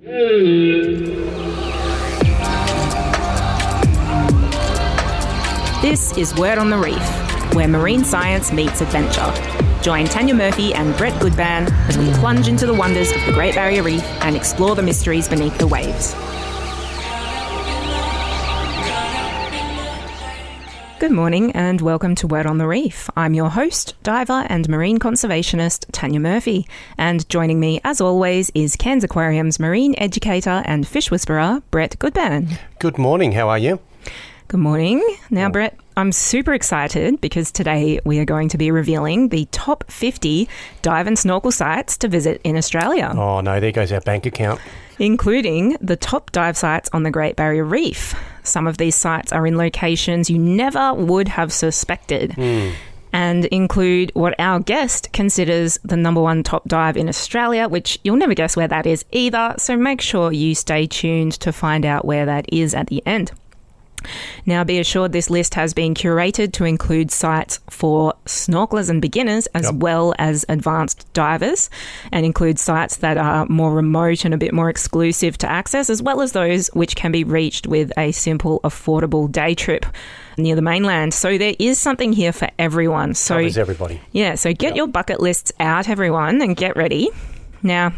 This is Word on the Reef, where marine science meets adventure. Join Tanya Murphy and Brett Goodban as we plunge into the wonders of the Great Barrier Reef and explore the mysteries beneath the waves. Good morning and welcome to Word on the Reef. I'm your host, diver and marine conservationist Tanya Murphy, and joining me as always is Cairns Aquarium's marine educator and fish whisperer, Brett Goodban. Good morning, how are you? Good morning. Now, Brett, I'm super excited because today we are going to be revealing the top 50 dive and snorkel sites to visit in Australia. Oh no, there goes our bank account. Including the top dive sites on the Great Barrier Reef. Some of these sites are in locations you never would have suspected and include what our guest considers the number one top dive in Australia, which you'll never guess where that is either, so make sure you stay tuned to find out where that is at the end. Now, be assured this list has been curated to include sites for snorkelers and beginners as well as advanced divers, and includes sites that are more remote and a bit more exclusive to access, as well as those which can be reached with a simple, affordable day trip near the mainland. So there is something here for everyone. So covers everybody. Yeah, so get your bucket lists out, everyone, and get ready. Now,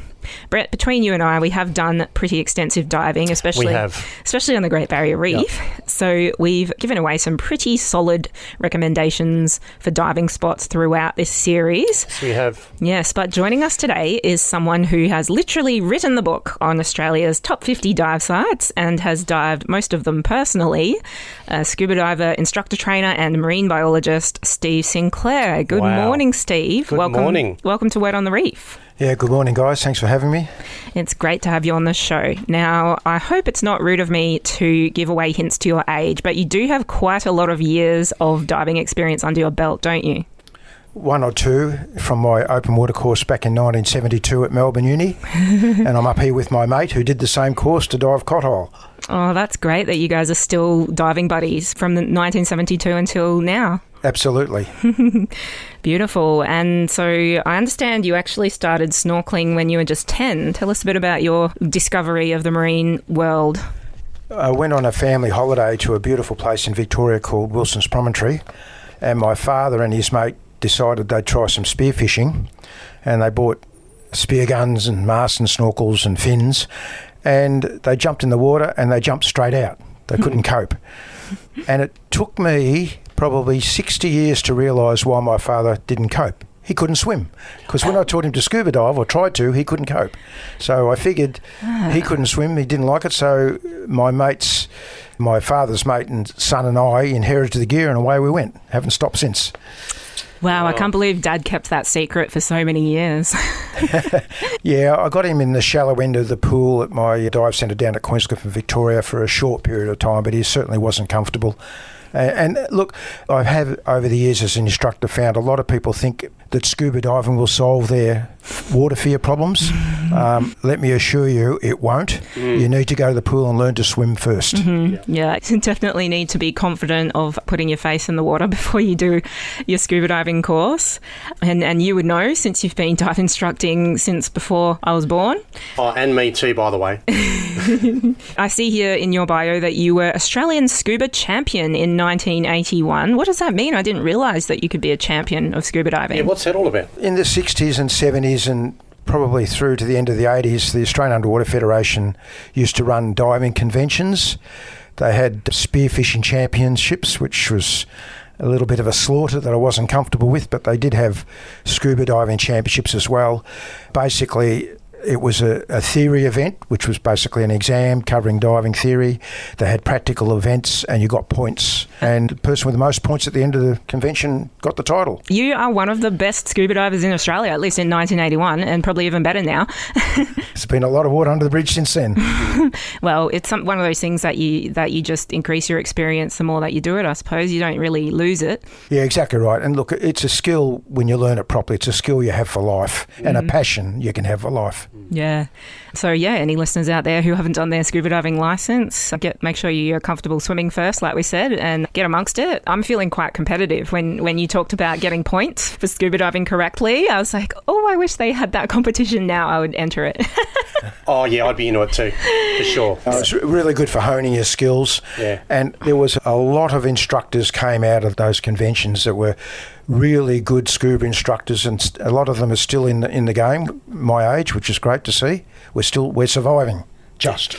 Brett, between you and I, we have done pretty extensive diving, especially on the Great Barrier Reef. Yep. So we've given away some pretty solid recommendations for diving spots throughout this series. Yes, we have. Yes, but joining us today is someone who has literally written the book on Australia's top 50 dive sites and has dived most of them personally. Scuba diver, instructor trainer and marine biologist Steve Sinclair. Good morning, Steve. Good morning. Welcome to Word on the Reef. Yeah, good morning, guys. Thanks for having me. It's great to have you on the show. Now, I hope it's not rude of me to give away hints to your age, but you do have quite a lot of years of diving experience under your belt, don't you? One or two from my open water course back in 1972 at Melbourne Uni. And I'm up here with my mate who did the same course to dive cothole. Oh, that's great that you guys are still diving buddies from 1972 until now. Absolutely. Beautiful. And so I understand you actually started snorkeling when you were just 10. Tell us a bit about your discovery of the marine world. I went on a family holiday to a beautiful place in Victoria called Wilson's Promontory, and my father and his mate decided they'd try some spearfishing, and they bought spear guns and masts and snorkels and fins, and they jumped in the water and they jumped straight out. They couldn't cope. And it took me probably 60 years to realise why my father didn't cope. He couldn't swim, because when I taught him to scuba dive, or tried to, he couldn't cope. So I figured he couldn't swim, he didn't like it, so my father's mate and son and I inherited the gear, and away we went. Haven't stopped since. Wow, I can't believe Dad kept that secret for so many years. Yeah, I got him in the shallow end of the pool at my dive centre down at Queenscliff in Victoria for a short period of time, but he certainly wasn't comfortable. And look, I have over the years as an instructor found a lot of people think that scuba diving will solve their water fear problems. Let me assure you, it won't. You need to go to the pool and learn to swim first. Yeah, you definitely need to be confident of putting your face in the water before you do your scuba diving course. And you would know, since you've been dive instructing since before I was born. Oh, and me too, by the way. I see here in your bio that you were Australian scuba champion in 1981. What does that mean? I didn't realise that you could be a champion of scuba diving. Yeah, what's that all about? In the 60s and 70s and probably through to the end of the 80s, the Australian Underwater Federation used to run diving conventions. They had spearfishing championships, which was a little bit of a slaughter that I wasn't comfortable with, but they did have scuba diving championships as well. Basically, it was a theory event, which was basically an exam covering diving theory. They had practical events and you got points. And the person with the most points at the end of the convention got the title. You are one of the best scuba divers in Australia, at least in 1981, and probably even better now. There's been a lot of water under the bridge since then. Well, it's one of those things that you just increase your experience the more that you do it, I suppose. You don't really lose it. Yeah, exactly right. And look, it's a skill when you learn it properly. It's a skill you have for life and a passion you can have for life. Yeah. So, yeah, any listeners out there who haven't done their scuba diving license, make sure you're comfortable swimming first, like we said, and get amongst it. I'm feeling quite competitive. When you talked about getting points for scuba diving correctly, I was like, oh, I wish they had that competition now. I would enter it. Oh, yeah, I'd be into it too, for sure. It's really good for honing your skills. Yeah. And there was a lot of instructors came out of those conventions that were really good scuba instructors, and a lot of them are still in the game, my age, which is great to see. We're surviving, just.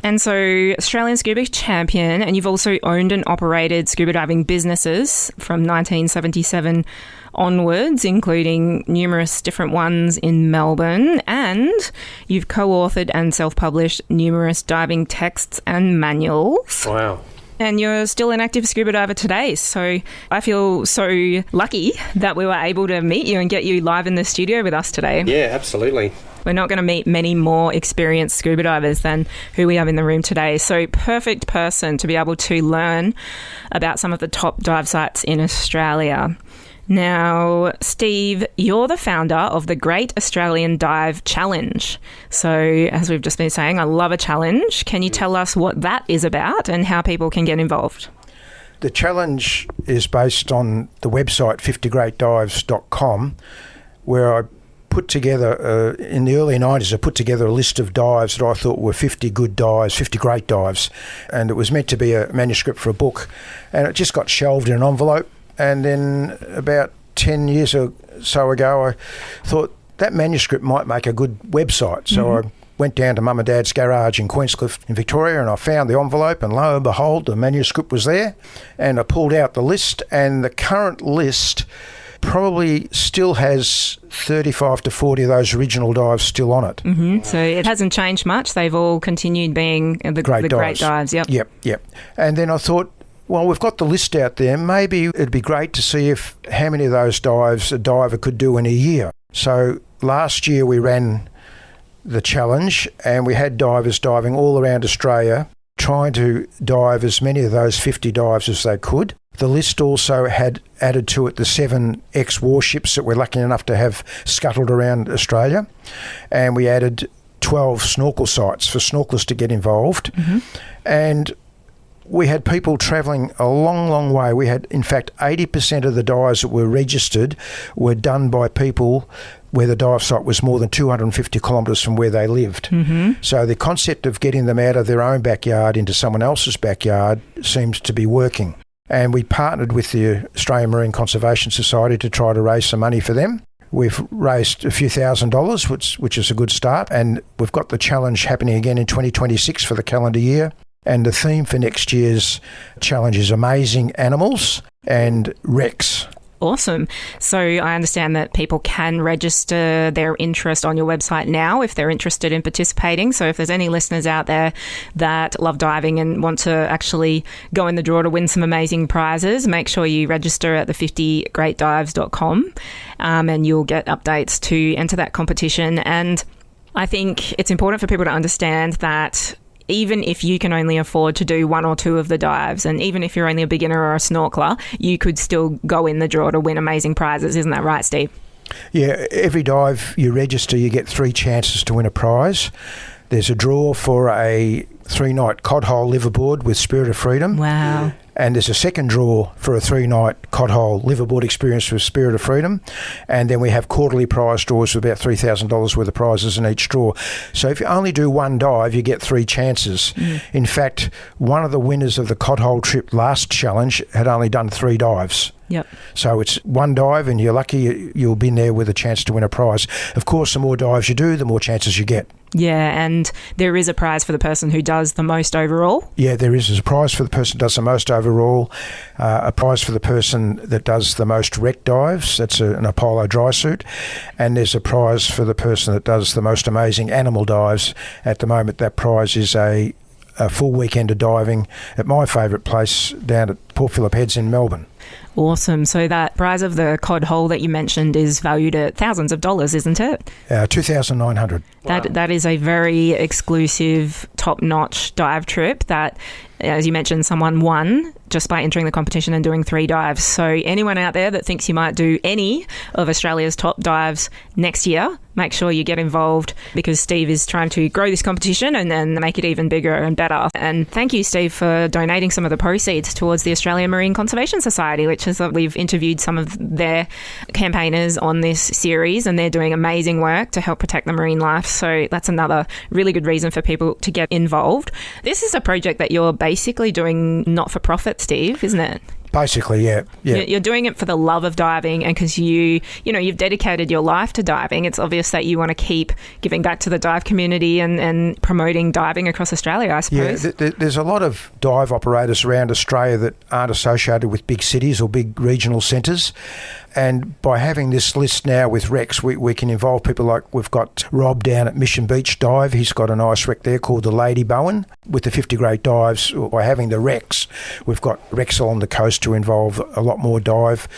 And so, Australian Scuba Champion, and you've also owned and operated scuba diving businesses from 1977 onwards, including numerous different ones in Melbourne, and you've co-authored and self-published numerous diving texts and manuals. Wow. And you're still an active scuba diver today. So I feel so lucky that we were able to meet you and get you live in the studio with us today. Yeah, absolutely. We're not going to meet many more experienced scuba divers than who we have in the room today. So perfect person to be able to learn about some of the top dive sites in Australia. Now, Steve, you're the founder of the Great Australian Dive Challenge. So, as we've just been saying, I love a challenge. Can you tell us what that is about and how people can get involved? The challenge is based on the website 50greatdives.com, where I put together, in the early 90s, I put together a list of dives that I thought were 50 good dives, 50 great dives. And it was meant to be a manuscript for a book. And it just got shelved in an envelope. And then about 10 years or so ago, I thought that manuscript might make a good website. So I went down to Mum and Dad's garage in Queenscliff in Victoria, and I found the envelope, and lo and behold, the manuscript was there. And I pulled out the list, and the current list probably still has 35 to 40 of those original dives still on it. Mm-hmm. So it hasn't changed much. They've all continued being the great dives. Yep. And then I thought, well, we've got the list out there. Maybe it'd be great to see how many of those dives a diver could do in a year. So last year we ran the challenge, and we had divers diving all around Australia, trying to dive as many of those 50 dives as they could. The list also had added to it the 7 ex-warships that we're lucky enough to have scuttled around Australia. And we added 12 snorkel sites for snorkelers to get involved. Mm-hmm. And we had people travelling a long, long way. We had, in fact, 80% of the dives that were registered were done by people where the dive site was more than 250 kilometres from where they lived. Mm-hmm. So the concept of getting them out of their own backyard into someone else's backyard seems to be working. And we partnered with the Australian Marine Conservation Society to try to raise some money for them. We've raised a few $1,000s, which is a good start. And we've got the challenge happening again in 2026 for the calendar year. And the theme for next year's challenge is Amazing Animals and Wrecks. Awesome. So I understand that people can register their interest on your website now if they're interested in participating. So if there's any listeners out there that love diving and want to actually go in the draw to win some amazing prizes, make sure you register at the 50greatdives.com and you'll get updates to enter that competition. And I think it's important for people to understand that even if you can only afford to do 1 or 2 of the dives, and even if you're only a beginner or a snorkeler, you could still go in the draw to win amazing prizes. Isn't that right, Steve? Yeah, every dive you register, you get 3 chances to win a prize. There's a draw for a 3-night cod hole liverboard with Spirit of Freedom. Wow. And there's a second draw for a 3-night cod hole liverboard experience with Spirit of Freedom. And then we have quarterly prize draws with about $3,000 worth of prizes in each draw. So if you only do 1 dive, you get 3 chances. In fact, one of the winners of the cod hole trip last challenge had only done 3 dives. Yep. So it's 1 dive, and you're lucky you'll be in there with a chance to win a prize. Of course, the more dives you do, the more chances you get. Yeah, and there is a prize for the person who does the most overall? Yeah, there is. There's a prize for the person who does the most overall, a prize for the person that does the most wreck dives. That's an Apollo dry suit. And there's a prize for the person that does the most amazing animal dives. At the moment, that prize is a full weekend of diving at my favourite place down at Port Phillip Heads in Melbourne. Awesome. So that prize of the cod hole that you mentioned is valued at thousands of dollars, isn't it? $2,900. Wow. That is a very exclusive, top-notch dive trip that, as you mentioned, someone won just by entering the competition and doing 3 dives. So anyone out there that thinks you might do any of Australia's top dives next year, make sure you get involved, because Steve is trying to grow this competition and then make it even bigger and better. And thank you, Steve, for donating some of the proceeds towards the Australian Marine Conservation Society, which is that we've interviewed some of their campaigners on this series, and they're doing amazing work to help protect the marine life. So that's another really good reason for people to get involved. This is a project that you're basically doing not for profit, Steve, isn't it? Basically, yeah. You're doing it for the love of diving, and because you've dedicated your life to diving. It's obvious that you want to keep giving back to the dive community and promoting diving across Australia, I suppose. Yeah, there's a lot of dive operators around Australia that aren't associated with big cities or big regional centres. And by having this list now with wrecks, we can involve people like we've got Rob down at Mission Beach Dive. He's got a nice wreck there called the Lady Bowen. With the 50 Great Dives, by having the wrecks, we've got wrecks along the coast to involve a lot more dive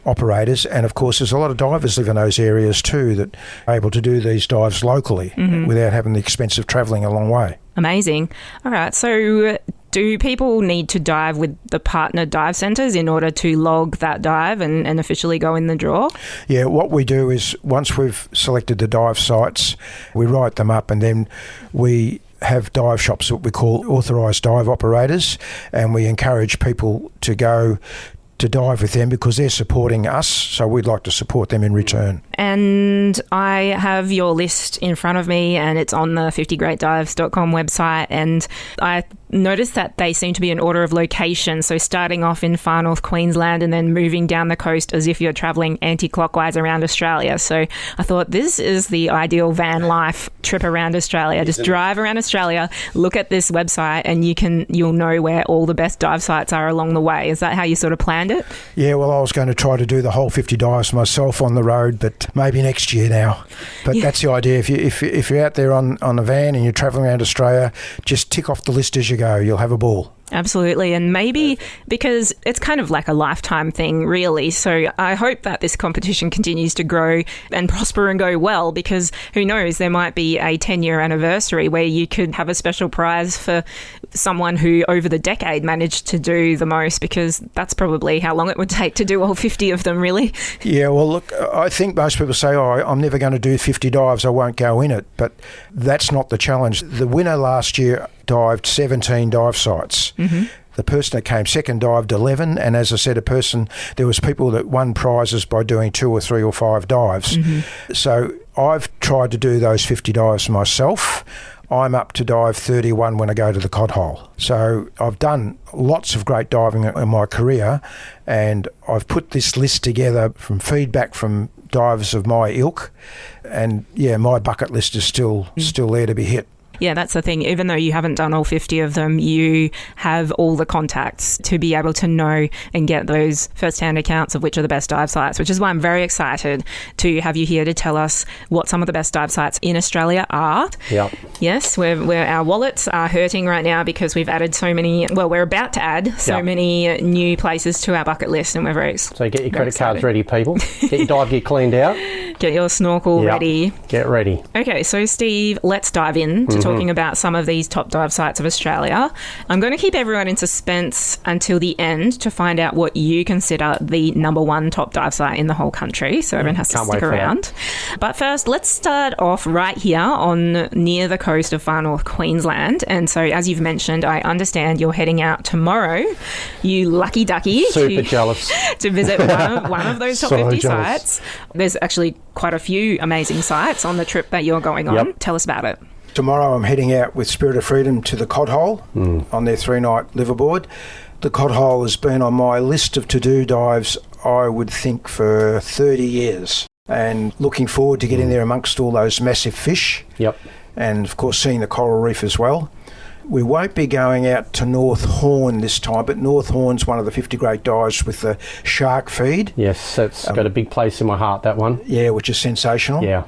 operators. And of course, there's a lot of divers live in those areas too that are able to do these dives locally without having the expense of travelling a long way. Amazing. All right, so do people need to dive with the partner dive centres in order to log that dive and officially go in the draw? Yeah, what we do is once we've selected the dive sites, we write them up, and then we have dive shops that we call authorised dive operators, and we encourage people to go to dive with them because they're supporting us, so we'd like to support them in return. And I have your list in front of me, and it's on the 50greatdives.com website, and I noticed that they seem to be in order of location, so starting off in far north Queensland and then moving down the coast as if you're travelling anti-clockwise around Australia. So I thought this is the ideal van life trip around Australia. Just drive around Australia, look at this website, and you'll know where all the best dive sites are along the way. Is that how you sort of planned it? Yeah, well, I was going to try to do the whole 50 dives myself on the road, but maybe next year now. But that's the idea. If you're out there on a van and you're travelling around Australia, just tick off the list as you go. You'll have a ball. Absolutely. And maybe because it's kind of like a lifetime thing, really. So I hope that this competition continues to grow and prosper and go well, because who knows, there might be a 10-year anniversary where you could have a special prize for someone who over the decade managed to do the most, because that's probably how long it would take to do all 50 of them, really. Yeah, well, look, I think most people say, I'm never going to do 50 dives, I won't go in it. But that's not the challenge. The winner last year dived 17 dive sites. Mm-hmm. The person that came second dived 11, and as I said, there was people that won prizes by doing 2 or 3 or 5 dives. Mm-hmm. So I've tried to do those 50 dives myself. I'm up to dive 31 when I go to the cod hole. So I've done lots of great diving in my career, and I've put this list together from feedback from divers of my ilk, and yeah, my bucket list is still there to be hit. Yeah, that's the thing. Even though you haven't done all 50 of them, you have all the contacts to be able to know and get those first-hand accounts of which are the best dive sites, which is why I'm very excited to have you here to tell us what some of the best dive sites in Australia are. Yeah. Yes, where our wallets are hurting right now because we've added we're about to add so many new places to our bucket list, and we're very excited. So get your credit cards ready, people. Get your dive gear cleaned out. Get your snorkel ready. Get ready. Okay, so Steve, let's dive in to talking about some of these top dive sites of Australia. I'm going to keep everyone in suspense until the end to find out what you consider the number one top dive site in the whole country, so everyone has to stick around. But first, let's start off right here near the coast of far north Queensland. And so, as you've mentioned, I understand you're heading out tomorrow, you lucky ducky. Super jealous. To visit one of those top 50 sites. There's actually quite a few amazing sites on the trip that you're going on. Yep. Tell us about it. Tomorrow I'm heading out with Spirit of Freedom to the Cod Hole on their 3-night liveaboard. The Cod Hole has been on my list of to-do dives, I would think, for 30 years. And looking forward to getting there amongst all those massive fish. Yep. And, of course, seeing the coral reef as well. We won't be going out to North Horn this time, but North Horn's one of the 50 great dives with the shark feed. Yes, that's got a big place in my heart, that one. Yeah, which is sensational. Yeah.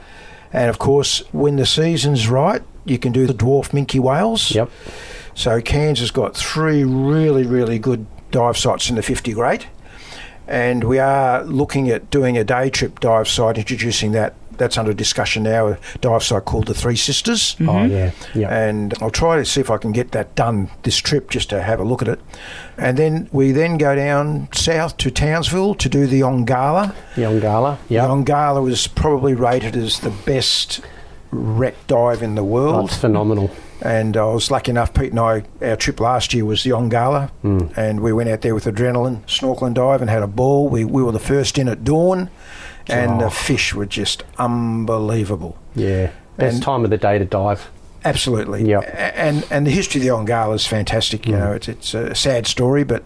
And, of course, when the season's right, you can do the dwarf minke whales. Yep. So Cairns has got 3 really, really good dive sites in the 50 great. And we are looking at doing a day trip dive site, introducing that. That's under discussion now, a dive site called the Three Sisters. Mm-hmm. Oh, yeah. Yeah. And I'll try to see if I can get that done this trip, just to have a look at it. And then we go down south to Townsville to do the Ongala. The Ongala, yeah. The Ongala was probably rated as the best wreck dive in the world. Oh, it's phenomenal. And I was lucky enough, Pete and I, our trip last year was the Ongala, and we went out there with adrenaline, snorkel and dive, and had a ball. We were the first in at dawn, and the fish were just unbelievable. Yeah, best time of the day to dive. Absolutely. Yeah. And the history of the Ongala is fantastic. You know, it's a sad story, but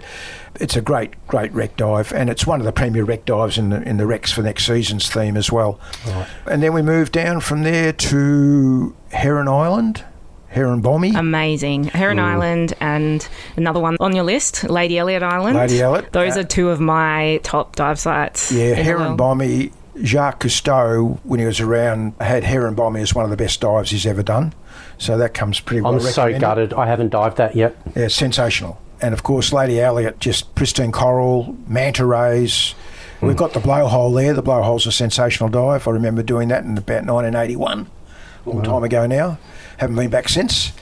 it's a great wreck dive, and it's one of the premier wreck dives in the wrecks for next season's theme as well. Right. And then we moved down from there to Heron Island. Heron Bommy. Amazing. Heron Island, and another one on your list, Lady Elliot Island. Lady Elliot. Those are two of my top dive sites. Yeah, in the Heron world. Bommy. Jacques Cousteau, when he was around, had Heron Bommy as one of the best dives he's ever done. So that comes pretty well I'm so recommended. gutted. I haven't dived that yet. Yeah, sensational. And of course, Lady Elliot, just pristine coral, manta rays. We've got the blowhole there. The blowhole's a sensational dive. I remember doing that in about 1981, a long time ago now. Haven't been back since.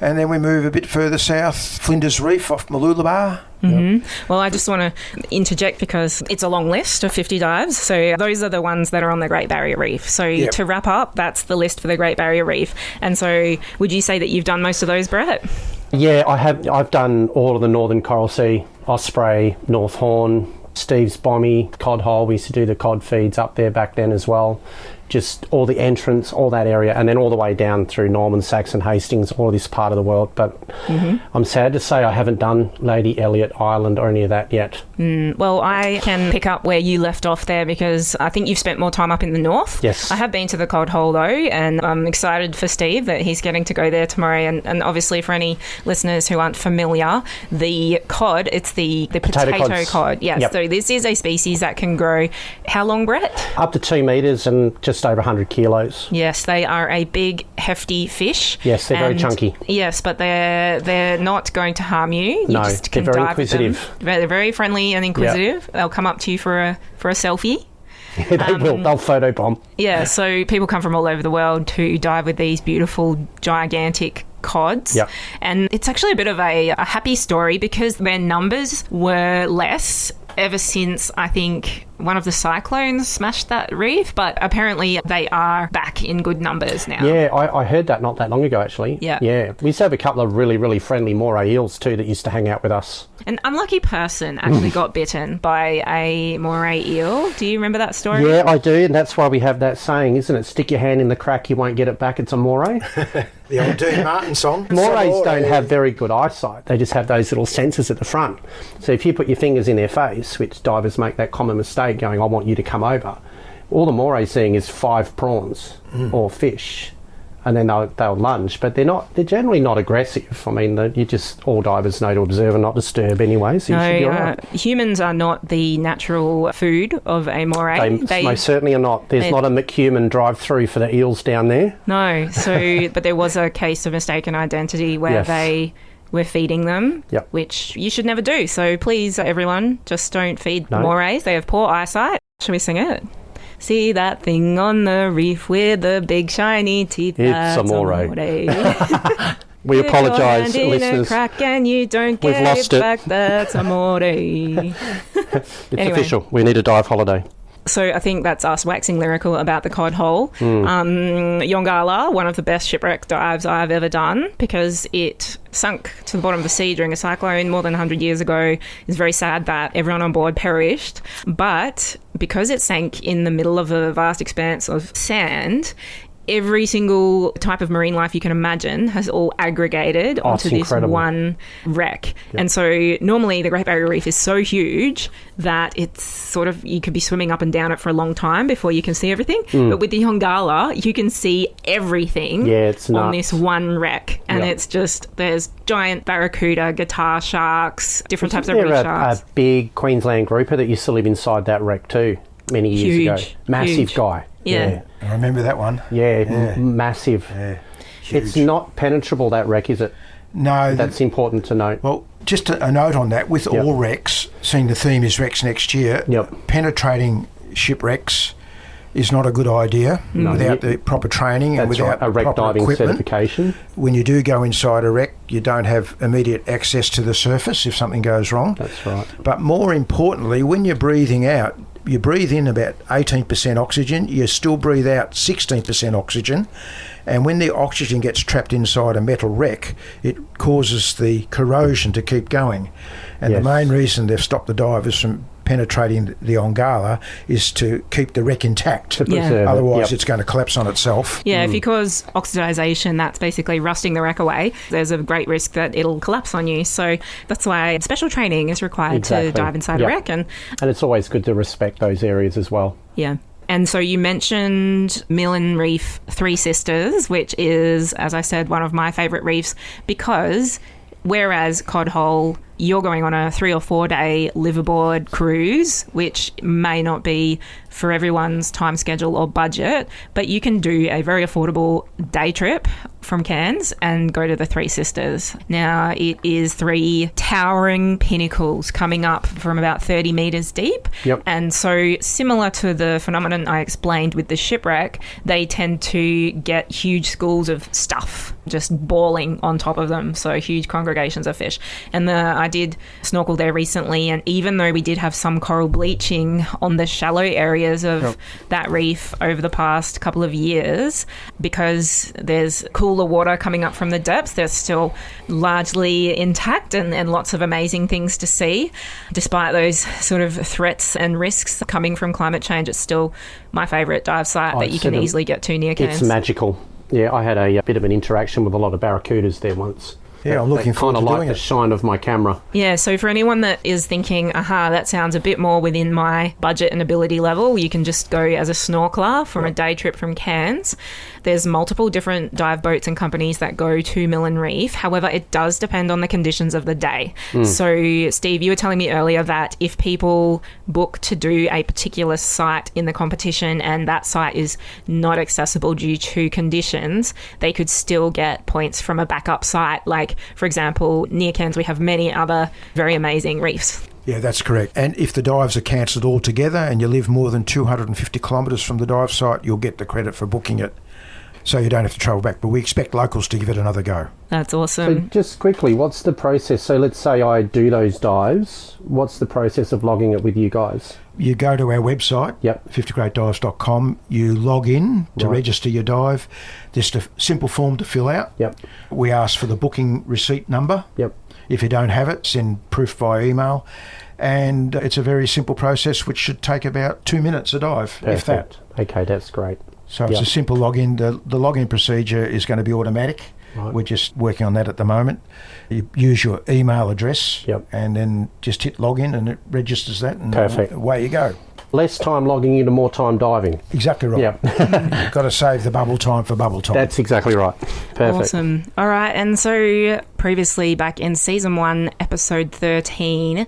And then we move a bit further south, Flinders Reef off Mooloolaba. Mm-hmm. Well, I just want to interject because it's a long list of 50 dives. So those are the ones that are on the Great Barrier Reef. So to wrap up, that's the list for the Great Barrier Reef. And so would you say that you've done most of those, Brett? Yeah, I have. I've done all of the Northern Coral Sea, Osprey, North Horn, Steve's Bommy, Cod Hole. We used to do the cod feeds up there back then as well. Just all the entrance, all that area, and then all the way down through Norman, Saxon, Hastings, all this part of the world. But I'm sad to say I haven't done Lady Elliot Island or any of that yet. Well, I can pick up where you left off there because I think you've spent more time up in the north. Yes. I have been to the Cod Hole though, and I'm excited for Steve that he's getting to go there tomorrow. And obviously for any listeners who aren't familiar, the cod, it's the potato cod. Yes. Yep. So this is a species that can grow, how long, Brett? Up to 2 metres and just over 100 kilos. Yes, they are a big, hefty fish. Yes, they're very chunky. Yes, but they're not going to harm you. You No, just they're can very dive with them. inquisitive. They're very friendly and inquisitive. They'll come up to you for a selfie. Yeah, they will. They'll photobomb. Yeah, so people come from all over the world to dive with these beautiful, gigantic cods. Yep. And it's actually a bit of a happy story because their numbers were less ever since, I think, one of the cyclones smashed that reef, but apparently they are back in good numbers now. Yeah, I heard that not that long ago, actually. Yeah. Yeah. We used to have a couple of really, really friendly moray eels, too, that used to hang out with us. An unlucky person actually got bitten by a moray eel. Do you remember that story? Yeah, I do, and that's why we have that saying, isn't it? Stick your hand in the crack, you won't get it back, it's a moray. The old Dean Martin song. Morays don't have very good eyesight. They just have those little sensors at the front. So if you put your fingers in their face, which divers make that common mistake going, I want you to come over, all the moray's seeing is 5 prawns or fish, and then they'll lunge, but they're generally not aggressive. I mean, you just, all divers know to observe and not disturb anyway, so you should be all right. Humans are not the natural food of a moray. They most certainly are not. There's not a McHuman drive-through for the eels down there. No, but there was a case of mistaken identity where they were feeding them, which you should never do. So please, everyone, just don't feed the morays. They have poor eyesight. Should we sing it? See that thing on the reef with the big shiny teeth? It's a moray. We apologise, in listeners. A crack and you don't We've get lost it it. back. That's a moray. It's official. We need a dive holiday. So I think that's us waxing lyrical about the cod hole. Yongala, one of the best shipwreck dives I've ever done because it sunk to the bottom of the sea during a cyclone more than 100 years ago. It's very sad that everyone on board perished. But because it sank in the middle of a vast expanse of sand, every single type of marine life you can imagine has all aggregated onto this one wreck. Yep. And so normally the Great Barrier Reef is so huge that it's sort of, you could be swimming up and down it for a long time before you can see everything. But with the Yongala, you can see everything on this one wreck. And it's just, there's giant barracuda, guitar sharks, different types of reef sharks. A big Queensland grouper that used to live inside that wreck too many years ago. Massive guy. Yeah. I remember that one. Yeah. Massive. Yeah. It's not penetrable, that wreck, is it? No. That's important to note. Well, just a note on that, with all wrecks, seeing the theme is wrecks next year, penetrating shipwrecks is not a good idea without the proper training and without a wreck proper diving equipment. certification. When you do go inside a wreck, you don't have immediate access to the surface if something goes wrong. That's right. But more importantly, when you're breathing out, you breathe in about 18% oxygen, you still breathe out 16% oxygen, and when the oxygen gets trapped inside a metal wreck, it causes the corrosion to keep going. And the main reason they've stopped the divers from penetrating the Ongala is to keep the wreck intact. To preserve it. Otherwise, it's going to collapse on itself. Yeah, if you cause oxidization, that's basically rusting the wreck away. There's a great risk that it'll collapse on you. So that's why special training is required to dive inside a wreck. And it's always good to respect those areas as well. Yeah. And so you mentioned Millen Reef Three Sisters, which is, as I said, one of my favourite reefs, because whereas Cod Hole, you're going on a 3 or 4 day liveaboard cruise, which may not be for everyone's time schedule or budget, but you can do a very affordable day trip from Cairns and go to the Three Sisters. Now, it is 3 towering pinnacles coming up from about 30 metres deep. And so similar to the phenomenon I explained with the shipwreck, they tend to get huge schools of stuff just balling on top of them, so huge congregations of fish. And I did snorkel there recently, and even though we did have some coral bleaching on the shallow areas of that reef over the past couple of years, because there's cooler water coming up from the depths, they're still largely intact and lots of amazing things to see. Despite those sort of threats and risks coming from climate change, it's still my favourite dive site that you can easily get to near Cairns. It's magical. Yeah, I had a bit of an interaction with a lot of barracudas there once. Yeah, I'm looking forward to doing it. Kind of like the shine of my camera. Yeah, so for anyone that is thinking, that sounds a bit more within my budget and ability level, you can just go as a snorkeler from a day trip from Cairns. There's multiple different dive boats and companies that go to Millen Reef. However, it does depend on the conditions of the day. So, Steve, you were telling me earlier that if people book to do a particular site in the competition and that site is not accessible due to conditions, they could still get points from a backup site. Like, for example, near Cairns, we have many other very amazing reefs. Yeah, that's correct. And if the dives are cancelled altogether and you live more than 250 kilometres from the dive site, you'll get the credit for booking it. So you don't have to travel back. But we expect locals to give it another go. That's awesome. So just quickly, what's the process? So let's say I do those dives. What's the process of logging it with you guys? You go to our website, 50greatdives.com. You log in to register your dive. There's a simple form to fill out. We ask for the booking receipt number. If you don't have it, send proof via email. And it's a very simple process which should take about 2 minutes a dive, if that. Okay, that's great. So it's a simple login. The login procedure is going to be automatic. We're just working on that at the moment. You use your email address and then just hit login and it registers that and away you go. Less time logging into more time diving. Exactly right. You've got to save the bubble time for bubble time. That's exactly right. Perfect. Awesome. All right. And so previously back in Season 1, Episode 13,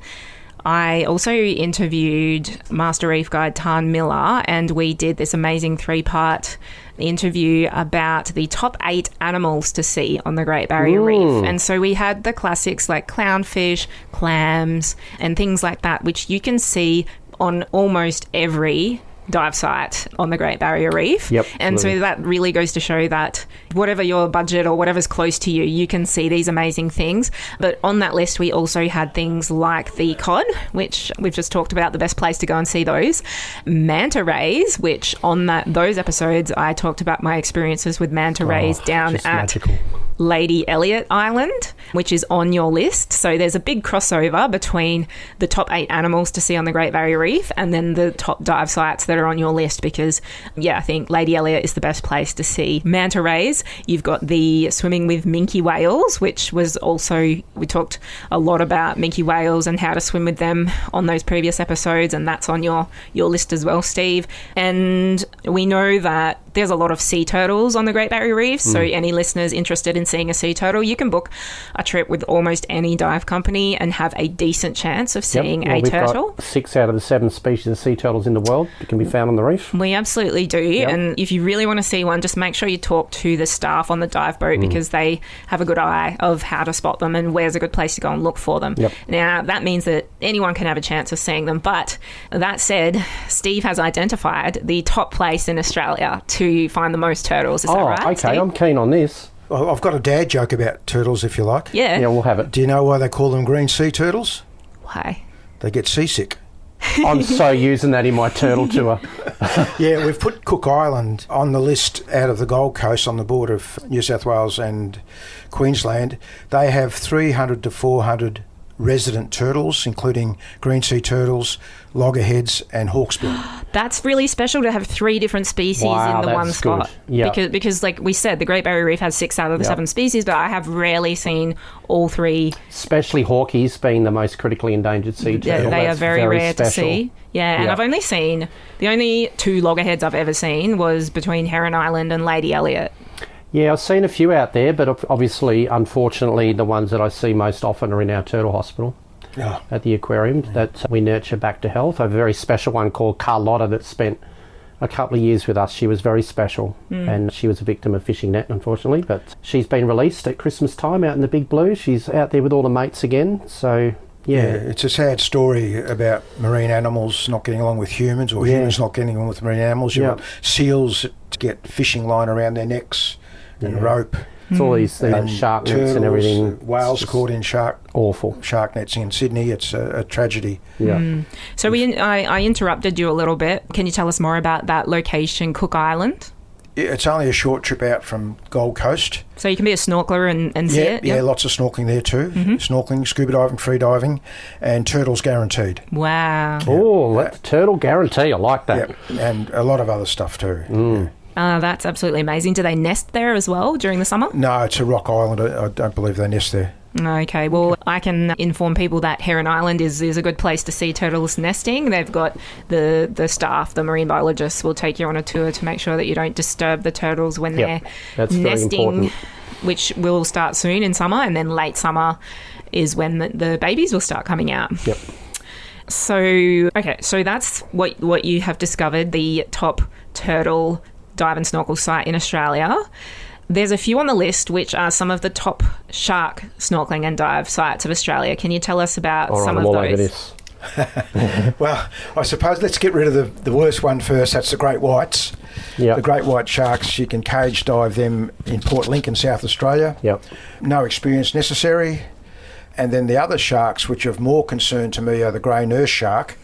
I also interviewed Master Reef Guide Tan Miller, and we did this amazing 3-part interview about the top 8 animals to see on the Great Barrier Reef. And so we had the classics like clownfish, clams, and things like that, which you can see on almost every dive site on the Great Barrier Reef. And so that really goes to show that whatever your budget or whatever's close to you, you can see these amazing things. But on that list, we also had things like the cod, which we've just talked about, the best place to go and see those. Manta rays, which on those episodes, I talked about my experiences with manta rays down at magical. Lady Elliot Island, which is on your list. So there's a big crossover between the top 8 animals to see on the Great Barrier Reef and then the top dive sites that are on your list, because I think Lady Elliot is the best place to see manta rays. You've got the swimming with minke whales, which was also, we talked a lot about minke whales and how to swim with them on those previous episodes, and that's on your list as well, Steve. And we know that there's a lot of sea turtles on the Great Barrier Reef. So any listeners interested in seeing a sea turtle, you can book a trip with almost any dive company and have a decent chance of seeing a turtle. We've got 6 out of the 7 species of sea turtles in the world that can be found on the reef. We absolutely do. And if you really want to see one, just make sure you talk to the staff on the dive boat because they have a good eye of how to spot them and where's a good place to go and look for them. Now, that means that anyone can have a chance of seeing them. But that said, Steve has identified the top place in Australia to find the most turtles. Is that right, okay. Steve? I'm keen on this. Well, I've got a dad joke about turtles, if you like. Yeah. Yeah, we'll have it. Do you know why they call them green sea turtles? Why? They get seasick. I'm so using that in my turtle tour. Yeah, we've put Cook Island on the list out of the Gold Coast on the border of New South Wales and Queensland. They have 300 to 400 resident turtles, including green sea turtles, loggerheads and hawksbill. That's really special to have 3 different species in the one spot. Because like we said, the Great Barrier Reef has 6 out of the 7 species, but I have rarely seen all 3. Especially hawkies being the most critically endangered sea turtle. They are very rare special to see. And I've only seen, the only 2 loggerheads I've ever seen was between Heron Island and Lady Elliot. Yeah, I've seen a few out there, but obviously, unfortunately, the ones that I see most often are in our turtle hospital at the aquarium that we nurture back to health. A very special one called Carlotta that spent a couple of years with us. She was very special and she was a victim of fishing net, unfortunately, but she's been released at Christmas time out in the big blue. She's out there with all the mates again, so... Yeah, it's a sad story about marine animals not getting along with humans or humans not getting along with marine animals. You've got seals that get fishing line around their necks and rope. It's all these shark nets turtles, and everything. Whales caught in shark nets in Sydney. It's a tragedy. So I interrupted you a little bit. Can you tell us more about that location, Cook Island? It's only a short trip out from Gold Coast. So you can be a snorkeler and see it? Yeah, lots of snorkelling there too. Snorkelling, scuba diving, free diving, and turtles guaranteed. Wow. Oh, that's turtle guarantee. I like that. And a lot of other stuff too. That's absolutely amazing. Do they nest there as well during the summer? No, it's a rock island. I don't believe they nest there. Okay, well, I can inform people that Heron Island is a good place to see turtles nesting. They've got the staff, the marine biologists will take you on a tour to make sure that you don't disturb the turtles when they're nesting, which will start soon in summer, and then late summer is when the babies will start coming out. So that's what you have discovered, the top turtle dive and snorkel site in Australia. There's a few on the list which are some of the top shark snorkeling and dive sites of Australia. Can you tell us about some of those? Over this. Well, I suppose let's get rid of the worst one first. That's the great whites. The great white sharks, you can cage dive them in Port Lincoln, South Australia. No experience necessary. And then the other sharks, which are of more concern to me, are the grey nurse shark,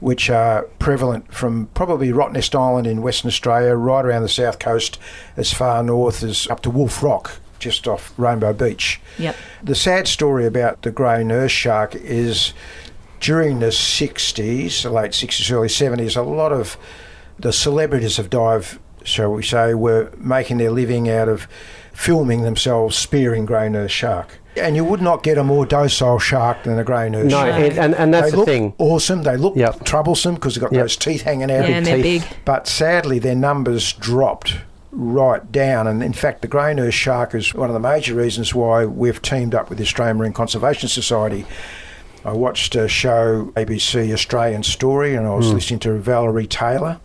which are prevalent from probably Rottnest Island in Western Australia, right around the south coast, as far north as up to Wolf Rock, just off Rainbow Beach. The sad story about the grey nurse shark is during the 60s, late 60s, early 70s, a lot of the celebrities of dive, shall we say, were making their living out of filming themselves spearing grey nurse shark. And you would not get a more docile shark than a grey nurse shark. And that's the thing. They look awesome. They look troublesome because they've got those teeth hanging out. And they're big. But sadly, their numbers dropped right down. And in fact, the grey nurse shark is one of the major reasons why we've teamed up with the Australian Marine Conservation Society. I watched a show, ABC Australian Story, and I was listening to Valerie Taylor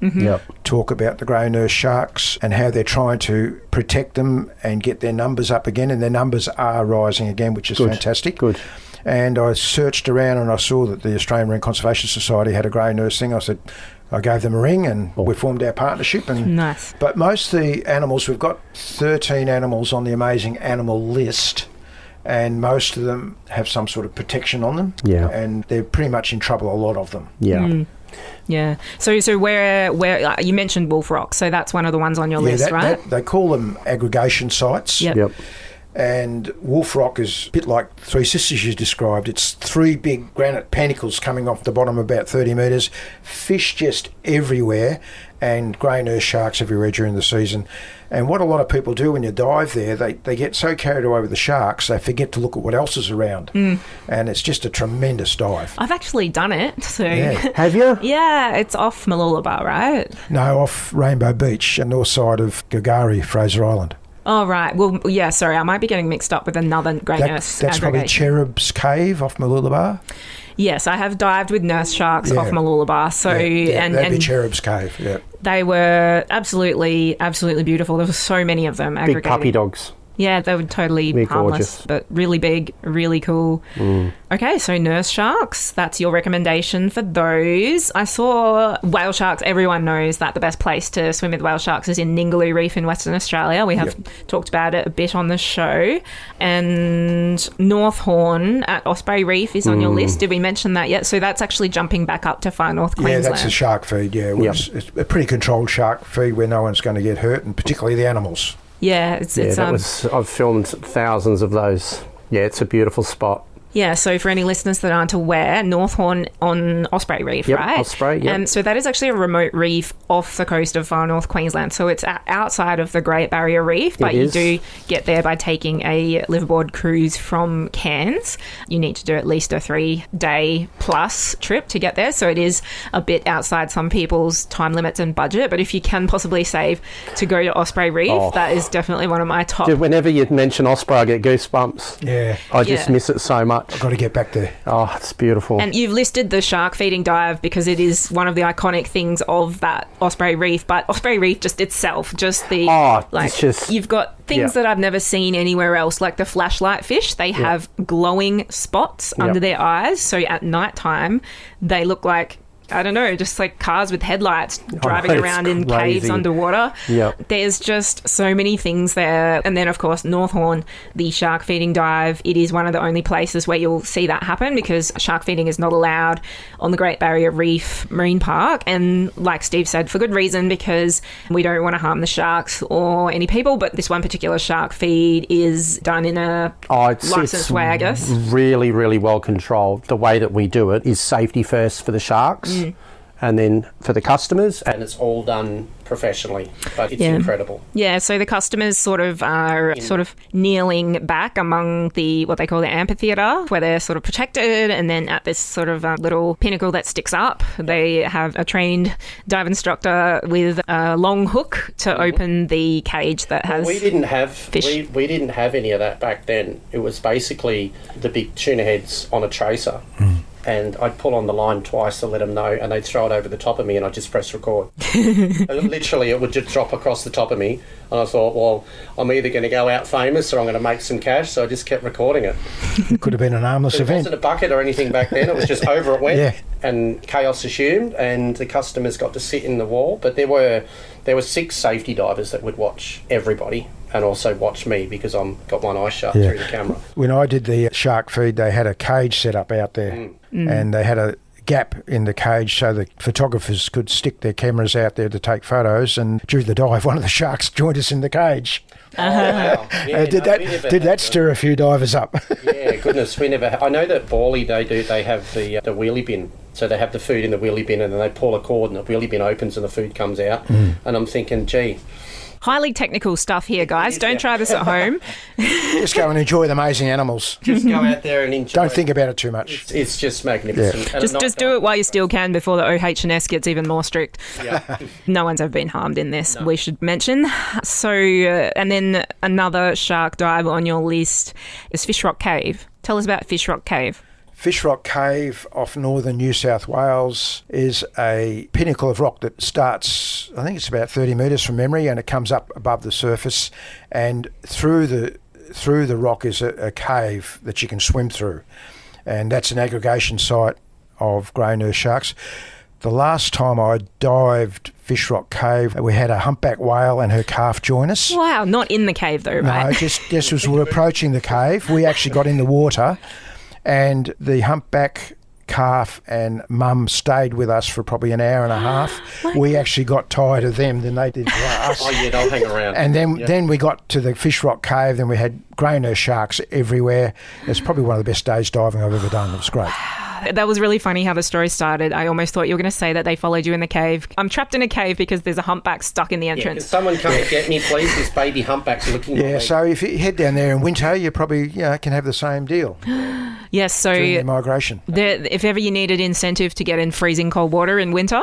talk about the grey nurse sharks and how they're trying to protect them and get their numbers up again, and their numbers are rising again, which is fantastic. And I searched around and I saw that the Australian Marine Conservation Society had a grey nurse thing. I gave them a ring and we formed our partnership. Nice. But most of the animals, we've got 13 animals on the amazing animal list, and most of them have some sort of protection on them. And they're pretty much in trouble, a lot of them. So where you mentioned Wolf Rock, so that's one of the ones on your list, right? They call them aggregation sites. And Wolf Rock is a bit like Three Sisters you described. It's 3 big granite panicles coming off the bottom about 30 metres, fish just everywhere, and grey nurse sharks everywhere during the season. And what a lot of people do when you dive there, they get so carried away with the sharks, they forget to look at what else is around. And it's just a tremendous dive. I've actually done it. So Yeah. Have you? yeah, it's off Mooloolaba, right? No, off Rainbow Beach, the north side of Gagari, Fraser Island. Oh, right. Well, yeah, sorry, I might be getting mixed up with another grey nurse That's probably aggregation. Cherub's Cave off Mooloolaba. Yes, I have dived with nurse sharks off Mooloolaba. So, that'd be Cherub's Cave, yeah. they were absolutely beautiful. There were so many of them Big aggregated. puppy dogs. Yeah, they were totally They're harmless, gorgeous. but really big, really cool. Okay, so nurse sharks, that's your recommendation for those. I saw whale sharks. Everyone knows that the best place to swim with whale sharks is in Ningaloo Reef in Western Australia. We have talked about it a bit on the show. And North Horn at Osprey Reef is on your list. Did we mention that yet? So that's actually jumping back up to far north Queensland. Yeah, that's a shark feed, It's a pretty controlled shark feed where no one's going to get hurt, and particularly the animals. Yeah, I've filmed thousands of those. Yeah, it's a beautiful spot. Yeah, so for any listeners that aren't aware, North Horn on Osprey Reef, Yep, right? Osprey, yep. And so that is actually a remote reef off the coast of far north Queensland. So it's outside of the Great Barrier Reef, but you do get there by taking a liveaboard cruise from Cairns. You need to do at least a 3-day plus trip to get there. So it is a bit outside some people's time limits and budget. But if you can possibly save to go to Osprey Reef, that is definitely one of my top. Dude, whenever you mention Osprey, I get goosebumps. Yeah. I just miss it so much. I've got to get back there. Oh, it's beautiful. And you've listed the shark feeding dive because it is one of the iconic things of that Osprey Reef, but Osprey Reef just itself, just the you've got things that I've never seen anywhere else, like the flashlight fish. They have glowing spots under their eyes, so at night time they look like, I don't know, just like cars with headlights driving around in caves underwater. Yep. There's just so many things there. And then, of course, North Horn, the shark feeding dive, it is one of the only places where you'll see that happen because shark feeding is not allowed on the Great Barrier Reef Marine Park. And like Steve said, for good reason, because we don't want to harm the sharks or any people. But this one particular shark feed is done in a licensed way, I guess. Really, really well controlled. The way that we do it is safety first for the sharks. And then for the customers, and it's all done professionally, but it's incredible. Yeah, so the customers sort of are kneeling back among what they call the amphitheatre, where they're sort of protected, and then at this sort of little pinnacle that sticks up, they have a trained dive instructor with a long hook to open the cage that has we didn't have fish. We didn't have any of that back then. It was basically the big tuna heads on a tracer. And I'd pull on the line twice to let them know, and they'd throw it over the top of me, and I'd just press record. Literally, it would just drop across the top of me, and I thought, well, I'm either going to go out famous or I'm going to make some cash, so I just kept recording it. It could have been an harmless event. It wasn't a bucket or anything back then, it was just over it went, and chaos assumed, and the customers got to sit in the wall, but there were 6 safety divers that would watch everybody, and also watch me because I've got one eye shut through the camera. When I did the shark feed, they had a cage set up out there, and they had a gap in the cage so the photographers could stick their cameras out there to take photos. And during the dive, one of the sharks joined us in the cage. Oh, wow. Yeah, did that stir a few divers up? Yeah, goodness, we never. I know that Borley they have the wheelie bin. So they have the food in the wheelie bin, and then they pull a cord, and the wheelie bin opens, and the food comes out. And I'm thinking, gee. Highly technical stuff here, guys. Don't try this at home. Just go and enjoy the amazing animals. Just go out there and enjoy. Don't think about it too much. It's just magnificent. Yeah. Just do it while you still can before the OH&S gets even more strict. Yeah. No one's ever been harmed in this, we should mention. So, and then another shark dive on your list is Fish Rock Cave. Tell us about Fish Rock Cave. Fish Rock Cave off northern New South Wales is a pinnacle of rock that starts, I think it's about 30 metres from memory, and it comes up above the surface, and through the rock is a cave that you can swim through, and that's an aggregation site of grey nurse sharks. The last time I dived Fish Rock Cave, we had a humpback whale and her calf join us. Wow, not in the cave though, right? No, just as we were approaching the cave, we actually got in the water, and the humpback calf and mum stayed with us for probably an hour and a half. We actually got tired of them than they did for us. Oh, yeah, they'll hang around. And then we got to the Fish Rock Cave, then we had grey nurse sharks everywhere. It's probably one of the best days diving I've ever done. It was great. That was really funny how the story started. I almost thought you were going to say that they followed you in the cave. I'm trapped in a cave because there's a humpback stuck in the entrance. Can someone come and get me, please? This baby humpback's looking at me. So if you head down there in winter, you probably can have the same deal. Yes, so during the migration. If ever you needed incentive to get in freezing cold water in winter.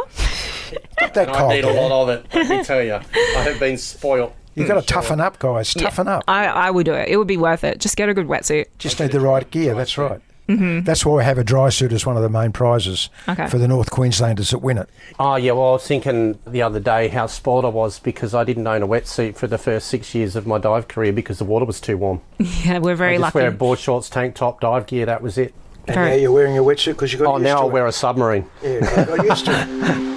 I need a lot of it, let me tell you. I have been spoilt. You've got to toughen up, guys. Toughen up. I would do it. It would be worth it. Just get a good wetsuit. Just need the right gear, that's right. Mm-hmm. That's why we have a dry suit as one of the main prizes for the North Queenslanders that win it. Oh, yeah, well, I was thinking the other day how spoiled I was because I didn't own a wetsuit for the first 6 years of my dive career because the water was too warm. Yeah, we're very lucky. I just wear board shorts, tank top, dive gear, that was it. And now you're wearing a wetsuit because you got used to it. Oh, now I'll wear a submarine. Yeah, I got used to it.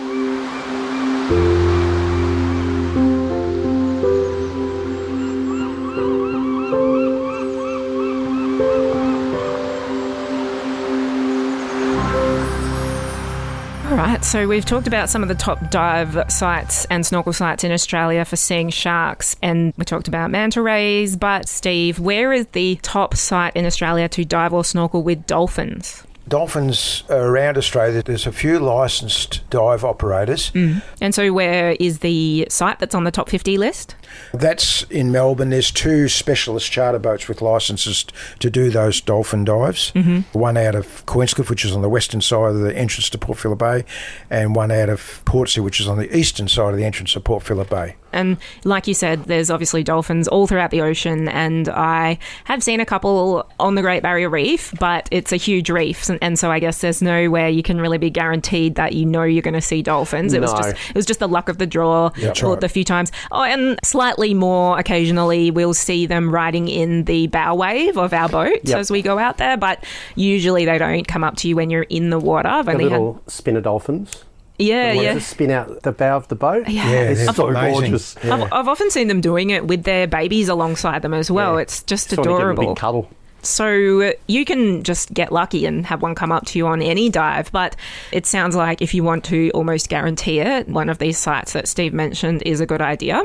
All right, so we've talked about some of the top dive sites and snorkel sites in Australia for seeing sharks, and we talked about manta rays, but Steve, where is the top site in Australia to dive or snorkel with dolphins? Dolphins are around Australia. There's a few licensed dive operators. Mm. And so where is the site that's on the top 50 list? That's in Melbourne. There's 2 specialist charter boats with licences to do those dolphin dives. Mm-hmm. One out of Queenscliff, which is on the western side of the entrance to Port Phillip Bay, and one out of Portsea, which is on the eastern side of the entrance of Port Phillip Bay. And like you said, there's obviously dolphins all throughout the ocean, and I have seen a couple on the Great Barrier Reef, but it's a huge reef, and so I guess there's nowhere you can really be guaranteed that you know you're going to see dolphins. It was just the luck of the draw. Yeah, right. The few times. Oh, and slightly more occasionally we'll see them riding in the bow wave of our boats as we go out there, but usually they don't come up to you when you're in the water. I've only little spinner dolphins. Yeah. To spin out the bow of the boat. Yeah, it's so amazing. Gorgeous. Yeah. I've often seen them doing it with their babies alongside them as well. Yeah. It's just Sort of give them adorable. a big cuddle. So you can just get lucky and have one come up to you on any dive, but it sounds like if you want to almost guarantee it, one of these sites that Steve mentioned is a good idea.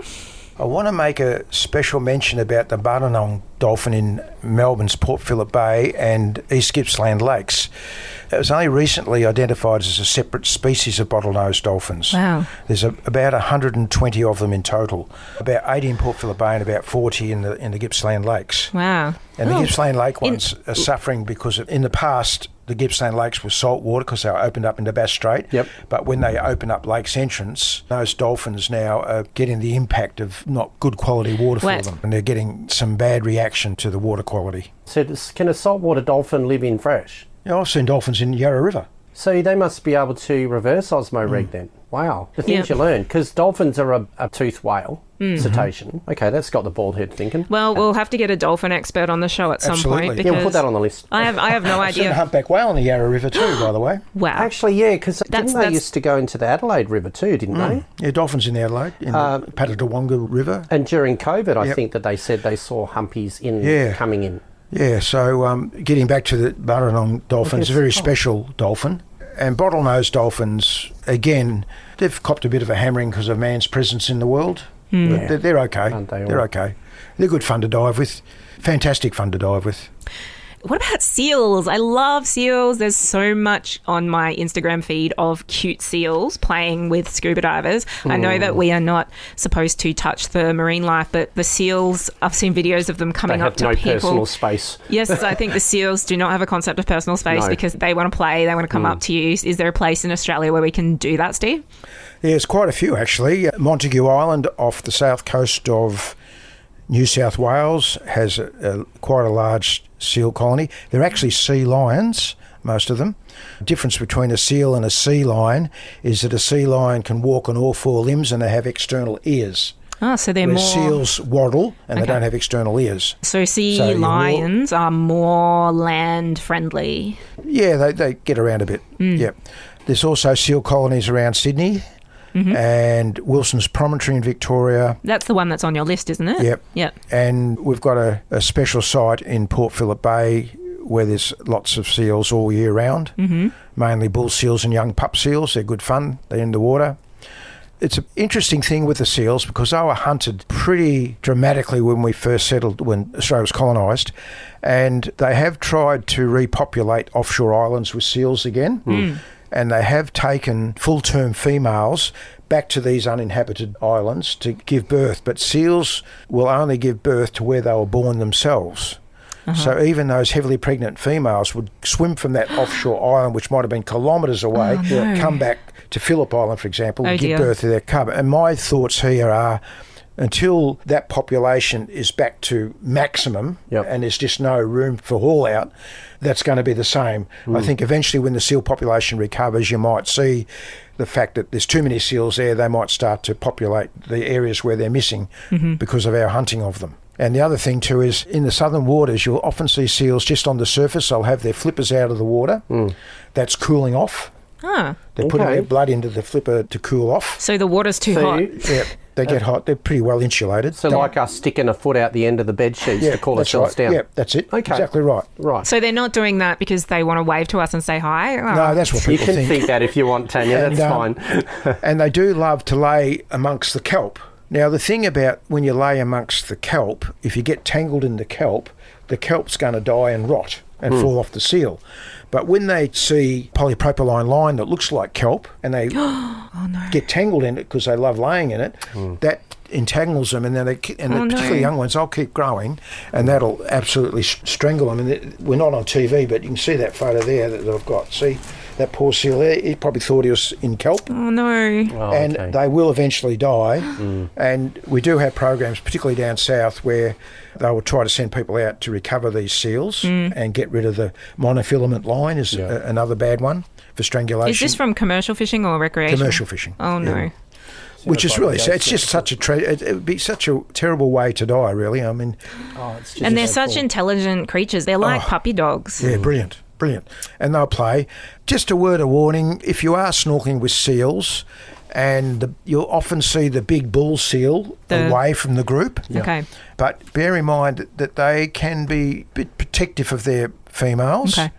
I want to make a special mention about the Bunanong dolphin in Melbourne's Port Phillip Bay and East Gippsland Lakes. It was only recently identified as a separate species of bottlenose dolphins. Wow. There's about 120 of them in total, about 80 in Port Phillip Bay and about 40 in the Gippsland Lakes. Wow. And the Gippsland Lake ones are suffering because in the past the Gippsland Lakes were salt water because they were opened up into Bass Strait. Yep. But when they open up Lakes Entrance, those dolphins now are getting the impact of not good quality water for them, and they're getting some bad reaction to the water quality. So can a saltwater dolphin live in fresh? Yeah, I've seen dolphins in Yarra River. So they must be able to reverse osmo-reg then. Wow. The things you learn, because dolphins are a toothed whale, cetacean. Okay, that's got the bald head thinking. Well, we'll have to get a dolphin expert on the show at some point. Absolutely. Because Yeah, we'll put that on the list. I have no I've seen a idea. humpback whale in the Yarra River too, by the way. Wow. Actually, yeah, because didn't they that's- used to go into the Adelaide River too, didn't they? Yeah, dolphins in Adelaide, in the Patadawonga River. And during COVID, I think that they said they saw humpies coming in. Yeah, so getting back to the Bunanong dolphin, it's a very special dolphin. And bottlenose dolphins, again, they've copped a bit of a hammering because of man's presence in the world. But they're okay. Aren't they all? They're okay. They're good fun to dive with. Fantastic fun to dive with. What about seals? I love seals. There's so much on my Instagram feed of cute seals playing with scuba divers. I know that we are not supposed to touch the marine life, but the seals, I've seen videos of them coming up to no people. personal space. Yes, I think the seals do not have a concept of personal space because they want to play, they want to come up to you. Is there a place in Australia where we can do that, Steve? Yeah, there's quite a few actually. Montague Island off the south coast of New South Wales has quite a large seal colony. They're actually sea lions, most of them. The difference between a seal and a sea lion is that a sea lion can walk on all 4 limbs and they have external ears. Oh, so they're where more... seals waddle and they don't have external ears. So lions are more land friendly. Yeah, they get around a bit. Yeah. There's also seal colonies around Sydney. And Wilson's Promontory in Victoria. That's the one that's on your list, isn't it? Yep. And we've got a special site in Port Phillip Bay where there's lots of seals all year round. mainly bull seals and young pup seals. They're good fun. They're in the water. It's an interesting thing with the seals because they were hunted pretty dramatically when we first settled, when Australia was colonised, and they have tried to repopulate offshore islands with seals again, and they have taken full-term females back to these uninhabited islands to give birth, but seals will only give birth to where they were born themselves. So even those heavily pregnant females would swim from that offshore island, which might have been kilometres away, come back to Phillip Island, for example, and give birth to their cub. And my thoughts here are, until that population is back to maximum and there's just no room for haul out, that's going to be the same. I think eventually when the seal population recovers, you might see the fact that there's too many seals there, they might start to populate the areas where they're missing because of our hunting of them. And the other thing too is in the southern waters, you'll often see seals just on the surface. They'll have their flippers out of the water. That's cooling off. They're putting their blood into the flipper to cool off. So the water's too hot. Yeah, they get hot. They're pretty well insulated. So like us sticking a foot out the end of the bed sheets to cool ourselves down. Yeah, that's it. Okay. Exactly right. Right. So they're not doing that because they want to wave to us and say hi? No, that's what people think. You can think that if you want, Tanya. That's fine. And they do love to lay amongst the kelp. Now, the thing about when you lay amongst the kelp, if you get tangled in the kelp's going to die and rot and fall off the seal. But when they see polypropylene line that looks like kelp and they get tangled in it because they love laying in it, that entangles them, and then particularly young ones, they'll keep growing, and that'll absolutely strangle them. And we're not on TV, but you can see that photo there that I've got. See that poor seal there? He probably thought he was in kelp. Oh no! And they will eventually die. And we do have programs, particularly down south, where they will try to send people out to recover these seals and get rid of the monofilament line. Is another bad one for strangulation. Is this from commercial fishing or recreation? Commercial fishing. Oh no. Yeah. Which is really sad. It's just such it would be such a terrible way to die, really. I mean, and they're such intelligent creatures. They're like puppy dogs. Yeah, brilliant. And they'll play. Just a word of warning, if you are snorkeling with seals, and you'll often see the big bull seal away from the group. Okay. But bear in mind that they can be a bit protective of their females. Okay.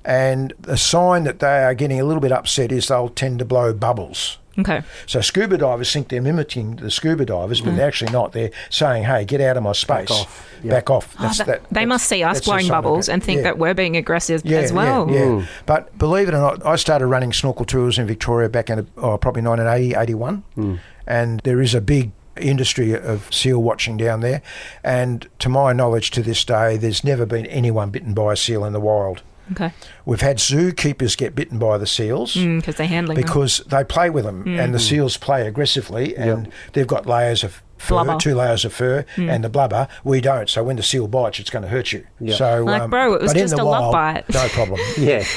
And a sign that they are getting a little bit upset is they'll tend to blow bubbles. Okay. So scuba divers think they're mimicking the scuba divers, but they're actually not. They're saying, hey, get out of my space. Back off. They must see us blowing bubbles and think that we're being aggressive as well. Yeah. But believe it or not, I started running snorkel tours in Victoria back in probably 1980, 81. And there is a big industry of seal watching down there. And to my knowledge to this day, there's never been anyone bitten by a seal in the wild. Okay. We've had zookeepers get bitten by the seals because they're handling because they play with them, and the seals play aggressively, and they've got layers of fur, 2 layers of fur, and the blubber. We don't. So when the seal bites, it's going to hurt you. So, bro, it was just a love bite. No problem.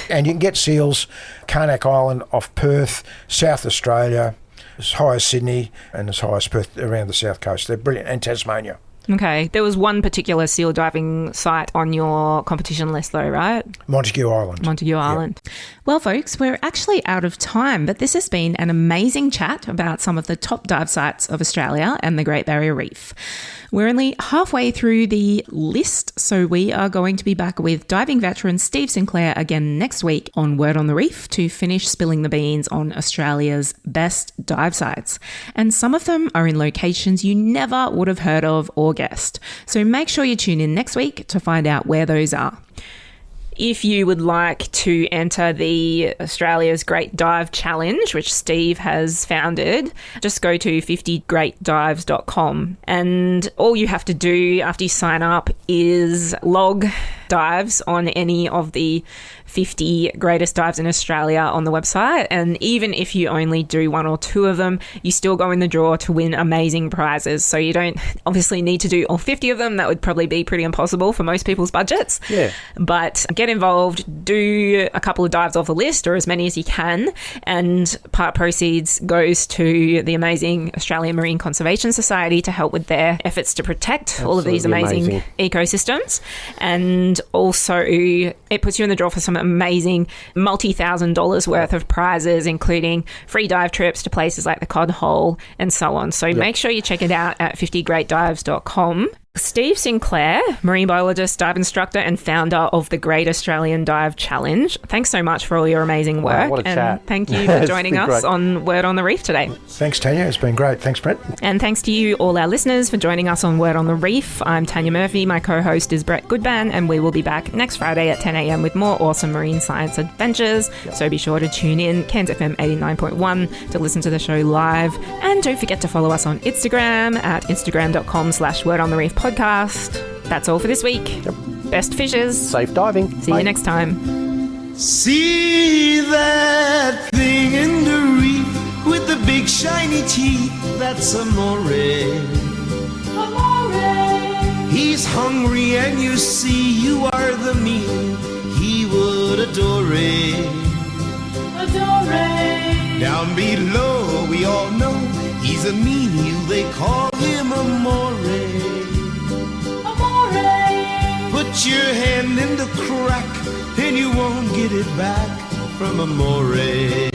And you can get seals, Carnac Island off Perth, South Australia, as high as Sydney, and as high as Perth around the south coast. They're brilliant, and Tasmania. Okay. There was one particular seal diving site on your competition list though, right? Montague Island. Well, folks, we're actually out of time, but this has been an amazing chat about some of the top dive sites of Australia and the Great Barrier Reef. We're only halfway through the list, so we are going to be back with diving veteran Steve Sinclair again next week on Word on the Reef to finish spilling the beans on Australia's best dive sites. And some of them are in locations you never would have heard of or guessed. So make sure you tune in next week to find out where those are. If you would like to enter the Australia's Great Dive Challenge, which Steve has founded, just go to 50greatdives.com. And all you have to do after you sign up is log dives on any of the 50 greatest dives in Australia on the website. And even if you only do 1 or 2 of them, you still go in the draw to win amazing prizes. So you don't obviously need to do all 50 of them. That would probably be pretty impossible for most people's budgets. Yeah. But get involved, do a couple of dives off the list or as many as you can. And part proceeds goes to the amazing Australian Marine Conservation Society to help with their efforts to protect all of these amazing ecosystems. And also it puts you in the draw for some amazing multi-$1,000s worth of prizes, including free dive trips to places like the Cod Hole and so on. So make sure you check it out at 50greatdives.com. Steve Sinclair, marine biologist, dive instructor, and founder of the Great Australian Dive Challenge. Thanks so much for all your amazing work. Wow, what a and chat. Thank you for joining us great. on Word on the Reef today. Thanks, Tanya. It's been great. Thanks, Brett. And thanks to you, all our listeners, for joining us on Word on the Reef. I'm Tanya Murphy. My co-host is Brett Goodban, and we will be back next Friday at 10 a.m. with more awesome marine science adventures. So be sure to tune in, Cairns FM 89.1, to listen to the show live. And don't forget to follow us on Instagram at instagram.com/Word on the Reef podcast. That's all for this week. Yep. Best fishes. Safe diving. See Bye. you next time. See that thing in the reef with the big shiny teeth? That's Amore. He's hungry and you see you are the meal he would adore. Down below we all know he's a mean eel, they call him Amore. Put your hand in the crack and you won't get it back from Amore.